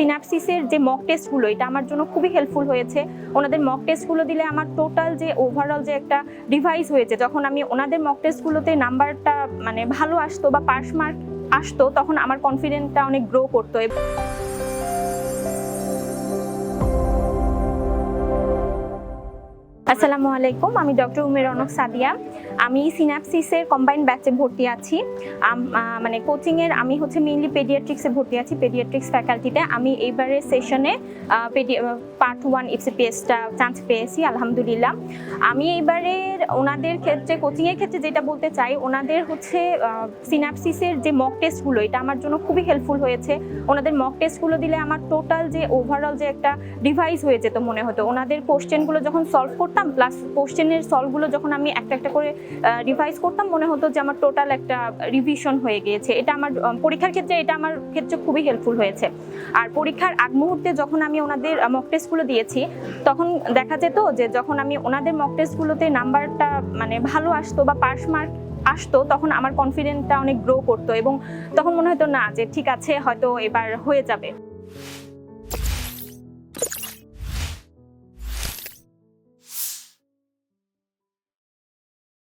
সিনাপসিসের যে মক টেস্টগুলো এটা আমার জন্য খুবই হেল্পফুল হয়েছে। ওনাদের মক টেস্টগুলো দিলে আমার টোটাল যে ওভারঅল যে একটা রিভাইজ হয়েছে, যখন আমি ওনাদের মক টেস্টগুলোতে নাম্বারটা ভালো আসতো বা পাস মার্ক আসতো, তখন আমার কনফিডেন্সটা অনেক গ্রো করতো। আসসালামু আলাইকুম, আমি ডক্টর উমের রনক সাদিয়া। আমি সিনাপসিসের কম্বাইন্ড ব্যাচে ভর্তি আছি। কোচিংয়ের আমি মেইনলি পেডিয়াট্রিক্সে ভর্তি আছি, পেডিয়াট্রিক্স ফ্যাকাল্টিতে। আমি এইবারের সেশনে পার্ট 1 এফসিপিএসটা চান্স পেয়েছি, আলহামদুলিল্লাহ। আমি এইবারের ওনাদের ক্ষেত্রে কোচিংয়ের ক্ষেত্রে যেটা বলতে চাই, ওনাদের সিনাপসিসের যে মক টেস্টগুলো এটা আমার জন্য খুবই হেল্পফুল হয়েছে। ওনাদের মক টেস্টগুলো দিলে আমার টোটাল যে ওভারঅল যে একটা রিভাইজ হয়ে যেত মনে হতো। ওনাদের কোশ্চেনগুলো যখন সলভ করতাম, প্লাস কোশ্চেনের সলভগুলো যখন আমি একটা একটা করে রিভাইজ করতাম, মনে হতো যে আমার টোটাল একটা রিভিশন হয়ে গিয়েছে। এটা আমার পরীক্ষার ক্ষেত্রে খুবই হেল্পফুল হয়েছে। আর পরীক্ষার আগ মুহূর্তে যখন আমি ওনাদের মক টেস্টগুলো দিয়েছি, তখন দেখা যেত যে যখন আমি ওনাদের মক টেস্টগুলোতে নাম্বারটা ভালো আসতো বা পাস মার্ক আসতো, তখন আমার কনফিডেন্সটা অনেক গ্রো করতো এবং তখন মনে হতো না যে ঠিক আছে, হয়তো এবার হয়ে যাবে।